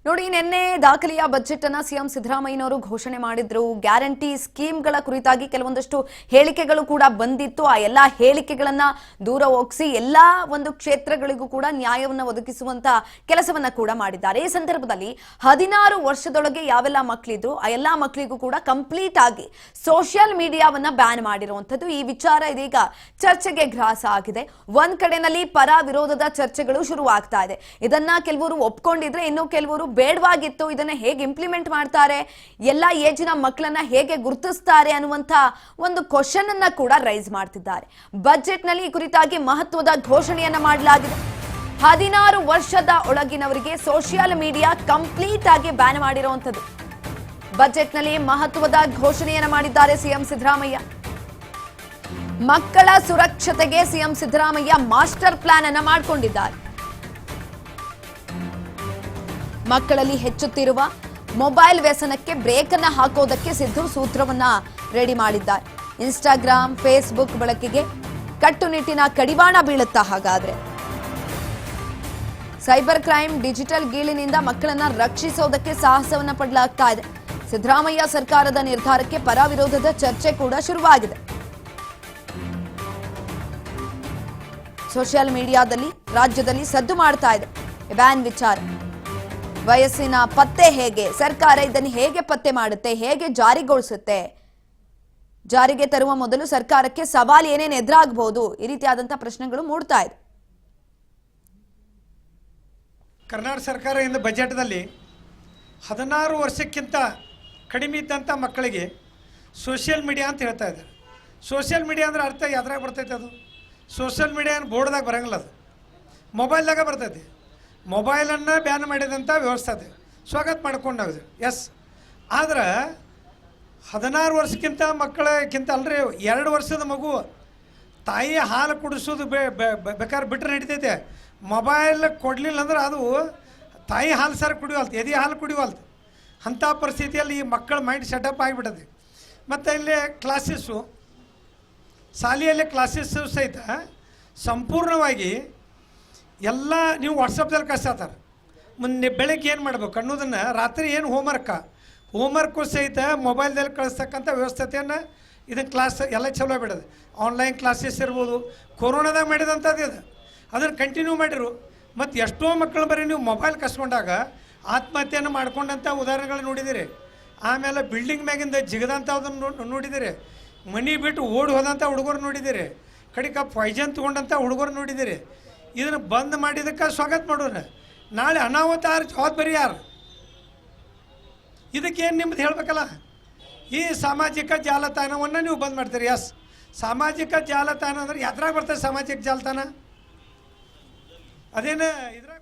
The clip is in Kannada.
ನೋಡಿ, ನಿನ್ನೆ ದಾಖಲೆಯ ಬಜೆಟ್ ಅನ್ನು ಸಿಎಂ ಸಿದ್ದರಾಮಯ್ಯನವರು ಘೋಷಣೆ ಮಾಡಿದ್ರು. ಗ್ಯಾರಂಟಿ ಸ್ಕೀಮ್ಗಳ ಕುರಿತಾಗಿ ಕೆಲವೊಂದಷ್ಟು ಹೇಳಿಕೆಗಳು ಕೂಡ ಬಂದಿತ್ತು. ಆ ಎಲ್ಲಾ ಹೇಳಿಕೆಗಳನ್ನ ದೂರ ಹೋಗಿಸಿ ಎಲ್ಲಾ ಒಂದು ಕ್ಷೇತ್ರಗಳಿಗೂ ಕೂಡ ನ್ಯಾಯವನ್ನು ಒದಗಿಸುವಂತ ಕೆಲಸವನ್ನ ಕೂಡ ಮಾಡಿದ್ದಾರೆ. ಈ ಸಂದರ್ಭದಲ್ಲಿ 16 ವರ್ಷದೊಳಗೆ ಯಾವೆಲ್ಲ ಮಕ್ಕಳಿದ್ರು ಆ ಎಲ್ಲಾ ಮಕ್ಕಳಿಗೂ ಕೂಡ ಕಂಪ್ಲೀಟ್ ಆಗಿ ಸೋಷಿಯಲ್ ಮೀಡಿಯಾವನ್ನ ಬ್ಯಾನ್ ಮಾಡಿರುವಂತದ್ದು. ಈ ವಿಚಾರ ಇದೀಗ ಚರ್ಚೆಗೆ ಗ್ರಾಸ ಆಗಿದೆ. ಒಂದ್ ಕಡೆನಲ್ಲಿ ಪರ ವಿರೋಧದ ಚರ್ಚೆಗಳು ಶುರುವಾಗ್ತಾ ಇದೆ. ಇದನ್ನ ಕೆಲವರು ಒಪ್ಕೊಂಡಿದ್ರೆ ಇನ್ನು ಕೆಲವರು ಬೇಡವಾಗಿತ್ತು. ಇದನ್ನ ಹೇಗೆ ಇಂಪ್ಲಿಮೆಂಟ್ ಮಾಡ್ತಾರೆ, ಎಲ್ಲ ಏಜಿನ ಮಕ್ಕಳನ್ನ ಹೇಗೆ ಗುರುತಿಸ್ತಾರೆ ಅನ್ನುವಂತ ಒಂದು ಕ್ವಶನ್ ಅನ್ನ ಕೂಡ ರೈಸ್ ಮಾಡ್ತಿದ್ದಾರೆ. ಬಜೆಟ್ ನಲ್ಲಿ ಈ ಕುರಿತಾಗಿ ಮಹತ್ವದ ಘೋಷಣೆಯನ್ನ ಮಾಡಲಾಗಿದೆ. 16 ವರ್ಷದ ಒಳಗಿನವರಿಗೆ ಸೋಷಿಯಲ್ ಮೀಡಿಯಾ ಕಂಪ್ಲೀಟ್ ಆಗಿ ಬ್ಯಾನ್ ಮಾಡಿರುವಂತದ್ದು. ಬಜೆಟ್ ನಲ್ಲಿ ಮಹತ್ವದ ಘೋಷಣೆಯನ್ನ ಮಾಡಿದ್ದಾರೆ ಸಿಎಂ ಸಿದ್ದರಾಮಯ್ಯ. ಮಕ್ಕಳ ಸುರಕ್ಷತೆಗೆ ಸಿಎಂ ಸಿದ್ದರಾಮಯ್ಯ ಮಾಸ್ಟರ್ ಪ್ಲಾನ್ ಅನ್ನ ಮಾಡಿಕೊಂಡಿದ್ದಾರೆ. ಮಕ್ಕಳಲ್ಲಿ ಹೆಚ್ಚುತ್ತಿರುವ ಮೊಬೈಲ್ ವ್ಯಸನಕ್ಕೆ ಬ್ರೇಕ್ ಅನ್ನ ಹಾಕೋದಕ್ಕೆ ಸಿದ್ದು ಸೂತ್ರವನ್ನ ರೆಡಿ ಮಾಡಿದ್ದಾರೆ. ಇನ್ಸ್ಟಾಗ್ರಾಮ್, ಫೇಸ್ಬುಕ್ ಬಳಕೆಗೆ ಕಟ್ಟುನಿಟ್ಟಿನ ಕಡಿವಾಣ ಬೀಳುತ್ತಾ? ಹಾಗಾದ್ರೆ ಸೈಬರ್ ಕ್ರೈಮ್, ಡಿಜಿಟಲ್ ಗೀಳಿನಿಂದ ಮಕ್ಕಳನ್ನ ರಕ್ಷಿಸೋದಕ್ಕೆ ಸಾಹಸವನ್ನ ಪಡಲಾಗ್ತಾ ಇದೆ. ಸಿದ್ದರಾಮಯ್ಯ ಸರ್ಕಾರದ ನಿರ್ಧಾರಕ್ಕೆ ಪರ ವಿರೋಧದ ಚರ್ಚೆ ಕೂಡ ಶುರುವಾಗಿದೆ. ಸೋಷಿಯಲ್ ಮೀಡಿಯಾದಲ್ಲಿ ರಾಜ್ಯದಲ್ಲಿ ಸದ್ದು ಮಾಡ್ತಾ ಇದೆ ಬ್ಯಾನ್ ವಿಚಾರ. ವಯಸ್ಸಿನ ಪತ್ತೆ ಹೇಗೆ, ಸರ್ಕಾರ ಇದನ್ನು ಹೇಗೆ ಪತ್ತೆ ಮಾಡುತ್ತೆ, ಹೇಗೆ ಜಾರಿಗೊಳಿಸುತ್ತೆ, ಜಾರಿಗೆ ತರುವ ಮೊದಲು ಸರ್ಕಾರಕ್ಕೆ ಸವಾಲು ಏನೇನು ಎದುರಾಗಬಹುದು, ಈ ರೀತಿಯಾದಂತಹ ಪ್ರಶ್ನೆಗಳು ಮೂಡ್ತಾ ಇದೆ. ಕರ್ನಾಟಕ ಸರ್ಕಾರ ಇಂದ ಬಜೆಟ್ನಲ್ಲಿ 16 ವರ್ಷಕ್ಕಿಂತ ಕಡಿಮೆ ಇದ್ದಂಥ ಮಕ್ಕಳಿಗೆ ಸೋಷಿಯಲ್ ಮೀಡಿಯಾ ಅಂತ ಹೇಳ್ತಾ ಇದ್ದಾರೆ. ಸೋಷಿಯಲ್ ಮೀಡಿಯಾ ಅಂದ್ರೆ ಅರ್ಥ ಯಾವ್ದ್ರಾಗ ಬರ್ತೈತೆ? ಅದು ಸೋಷಿಯಲ್ ಮೀಡಿಯಾ ಬೋರ್ಡ್ದಾಗ ಬರೋಂಗಿಲ್ಲ, ಅದು ಮೊಬೈಲ್ದಾಗ ಬರ್ತೈತಿ. ಮೊಬೈಲನ್ನು ಬ್ಯಾನ್ ಮಾಡಿದಂಥ ವ್ಯವಸ್ಥೆ ಇದೆ, ಸ್ವಾಗತ ಮಾಡ್ಕೊಂಡಾಗಿದೆ. ಎಸ್, ಆದ್ರೆ 16 ವರ್ಷಕ್ಕಿಂತ ಮಕ್ಕಳಕ್ಕಿಂತ ಅಲ್ರಿ, 2 ವರ್ಷದ ಮಗು ತಾಯಿ ಹಾಲು ಕುಡಿಸೋದು ಬೇಕಾದ್ರೆ ಬಿಟ್ಟರೆ ನಡೀತೈತೆ. ಮೊಬೈಲ್ ಕೊಡಲಿಲ್ಲ ಅಂದ್ರೆ ಅದು ತಾಯಿ ಹಾಲು ಸರ್ ಕುಡಿಯೋಲ್ತು, ಎದೆ ಹಾಲು ಕುಡಿಯೋಲ್ತು. ಅಂಥ ಪರಿಸ್ಥಿತಿಯಲ್ಲಿ ಈ ಮಕ್ಕಳ ಮೈಂಡ್ ಸೆಟಪ್ ಆಗಿಬಿಟ್ಟದೆ. ಮತ್ತು ಇಲ್ಲಿ ಕ್ಲಾಸಸ್ಸು, ಶಾಲೆಯಲ್ಲಿ ಕ್ಲಾಸಸ್ಸು ಸಹಿತ ಸಂಪೂರ್ಣವಾಗಿ ಎಲ್ಲ ನೀವು ವಾಟ್ಸಪ್ದಲ್ಲಿ ಕಳಿಸ್ತಾರೆ. ಮುಂದೆ ಬೆಳಗ್ಗೆ ಏನು ಮಾಡ್ಬೇಕು ಅನ್ನೋದನ್ನು, ರಾತ್ರಿ ಏನು ಹೋಮ್ವರ್ಕು ಸಹಿತ ಮೊಬೈಲ್ದಲ್ಲಿ ಕಳಿಸ್ತಕ್ಕಂಥ ವ್ಯವಸ್ಥೆಯನ್ನು ಇದನ್ನು ಕ್ಲಾಸ್ ಎಲ್ಲ ಚಲೋ ಬಿಡೋದು. ಆನ್ಲೈನ್ ಕ್ಲಾಸಸ್ ಇರ್ಬೋದು, ಕೊರೋನಾದಾಗ ಮಾಡಿದಂಥದ್ದು ಇದು, ಅದನ್ನು ಕಂಟಿನ್ಯೂ ಮಾಡಿರು. ಮತ್ತು ಎಷ್ಟೋ ಮಕ್ಕಳು ಬರೀ ನೀವು ಮೊಬೈಲ್ ಕಸ್ಕೊಂಡಾಗ ಆತ್ಮಹತ್ಯೆಯನ್ನು ಮಾಡ್ಕೊಂಡಂಥ ಉದಾಹರಣೆಗಳು ನೋಡಿದ್ದೀರಿ. ಆಮೇಲೆ ಬಿಲ್ಡಿಂಗ್ ಮ್ಯಾಗಿಂದ ಜಿಗದಂಥದ್ದನ್ನು ನೋಡಿದ್ದೀರಿ. ಮನೆ ಬಿಟ್ಟು ಓಡಿ ಹೋದಂಥ ಹುಡುಗರು ನೋಡಿದ್ದೀರಿ. ಕಡಿಕ ಪಾಯ್ಜನ್ ತೊಗೊಂಡಂಥ ಹುಡುಗರು ನೋಡಿದ್ದೀರಿ. ಇದನ್ನು ಬಂದ್ ಮಾಡಿದ್ದಕ್ಕೆ ಸ್ವಾಗತ ಮಾಡೋಣ. ನಾಳೆ ಅನಾಹುತ ಜವಾಬ್ದಾರಿ ಯಾರು? ಇದಕ್ಕೇನು ನಿಮ್ದು ಹೇಳಬೇಕಲ್ಲ. ಈ ಸಾಮಾಜಿಕ ಜಾಲತಾಣವನ್ನು ನೀವು ಬಂದ್ ಮಾಡ್ತೀರಿ. ಎಸ್, ಸಾಮಾಜಿಕ ಜಾಲತಾಣ ಅಂದ್ರೆ ಯಾತ್ರಾಗ ಬರ್ತದೆ ಸಾಮಾಜಿಕ ಜಾಲತಾಣ, ಅದೇನು ಇದ್ರಾಗ